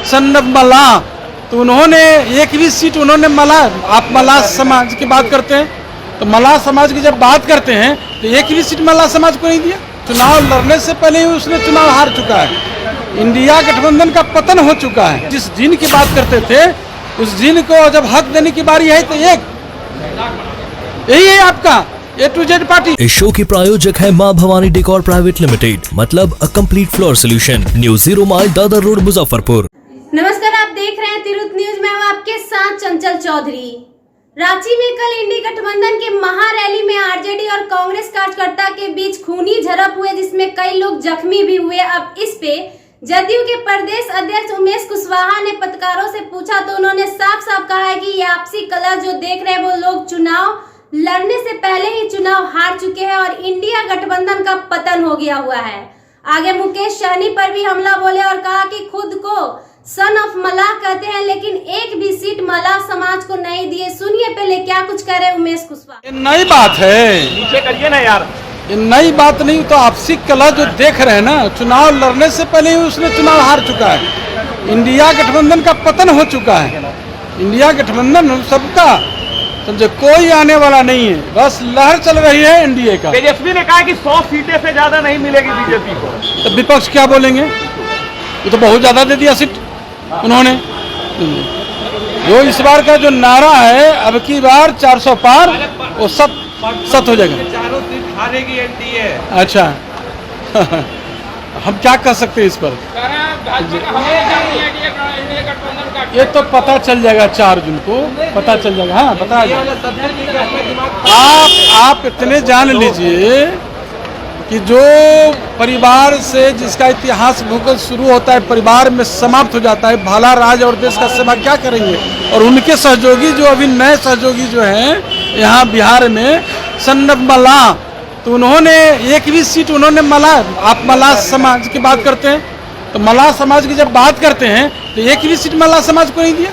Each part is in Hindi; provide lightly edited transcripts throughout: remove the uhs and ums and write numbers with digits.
सन ऑफ मलाह, तो उन्होंने एक भी सीट उन्होंने आप मलाह समाज की बात करते हैं, तो मलाह समाज की जब बात करते हैं तो एक भी सीट मलाह समाज को नहीं दिया। चुनाव लड़ने से पहले ही उसने चुनाव हार चुका है। इंडिया गठबंधन का पतन हो चुका है। जिस जिन की बात करते थे उस जिन को जब हक देने की बारी है तो यही है आपका A to Z पार्टी। इस शो के प्रायोजक है मां भवानी डेकोर प्राइवेट लिमिटेड, मतलब a complete floor solution, new 0 mile Dadar road Muzaffarpur. नमस्कार, आप देख रहे हैं तिरुत न्यूज। मैं हूं आपके साथ चंचल चौधरी। रांची में कल इंडी गठबंधन के महारैली में आरजेडी और कांग्रेस कार्यकर्ता के बीच खूनी झड़प हुए, जिसमें कई लोग जख्मी भी हुए। अब इस पे जदयू के प्रदेश अध्यक्ष उमेश कुशवाहा ने पत्रकारों से पूछा तो उन्होंने साफ साफ कहा है कि ये आपसी कलह जो देख रहे हैं वो लोग चुनाव लड़ने से पहले ही चुनाव हार चुके हैं और इंडिया गठबंधन का पतन हो गया हुआ है। आगे मुकेश सहनी पर भी हमला बोले और कहा कि खुद को सन ऑफ मलाह कहते हैं, लेकिन एक भी सीट मलाह समाज को नहीं दिए। सुनिए पहले क्या कुछ कह रहे उमेश कुशवाहा। ये नई बात है, नीचे करिए ना यार। ये नई बात नहीं, तो आपसी कलह जो देख रहे हैं ना, चुनाव लड़ने से पहले ही उसने चुनाव हार चुका है। इंडिया गठबंधन का पतन हो चुका है। इंडिया गठबंधन सबका, समझे, कोई आने वाला नहीं है, बस लहर चल रही है एनडीए का। तेजस्वी ने कहा कि 100 सीटें से ज्यादा नहीं मिलेगी बीजेपी को। तो विपक्ष क्या बोलेंगे? ये तो बहुत ज्यादा दे दिया सीट उन्होंने। जो इस बार का जो नारा है अब की बार 400 पार, वो सत हो जाएगा। चारों सीट हारेगी एनडीए। अच्छा हम क्या कर सकते हैं इस पर? ये तो पता चल जाएगा 4 जून को, पता चल जाएगा। हाँ, बता आप इतने जान लीजिए कि जो परिवार से जिसका इतिहास भूगोल शुरू होता है परिवार में समाप्त हो जाता है, भाला राज और देश का सेवा क्या करेंगे? और उनके सहयोगी जो अभी नए सहयोगी जो हैं यहाँ बिहार में, सन ऑफ मलाह, तो उन्होंने एक भी सीट उन्होंने आप मलाह समाज की बात करते हैं, तो मलाह समाज की जब बात करते हैं तो एक भी सीट मलाह समाज को नहीं दिया।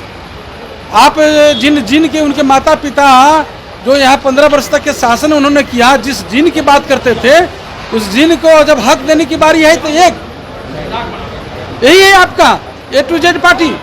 आप जिन के उनके माता पिता जो यहाँ 15 वर्ष तक के शासन उन्होंने किया, जिस जिन की बात करते थे उस जिन को जब हक देने की बारी है तो यही है आपका A to Z पार्टी।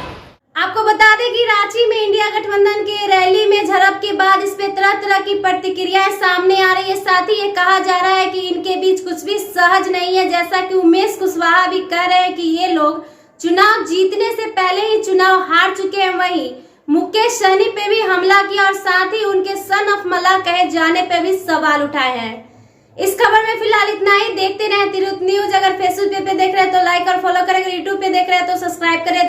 आपको बता दें कि रांची में इंडिया गठबंधन के रैली में झड़प के बाद इस पे तरह तरह की प्रतिक्रियाएं सामने आ रही है। साथ ही ये कहा जा रहा है कि इनके बीच कुछ भी सहज नहीं है, जैसा कि उमेश कुशवाहा भी कह रहे हैं कि ये लोग चुनाव जीतने से पहले ही चुनाव हार चुके हैं। वहीं मुकेश सहनी पे भी हमला किया और साथ ही उनके सन ऑफ मलाह कहे जाने पे भी सवाल उठाए हैं। इस खबर में फिलहाल इतना ही। देखते रहे तिरुत न्यूज। अगर फेसबुक पे देख रहे हैं तो लाइक और फॉलो करें, अगर यूट्यूब पे देख रहे हैं तो सब्सक्राइब करें।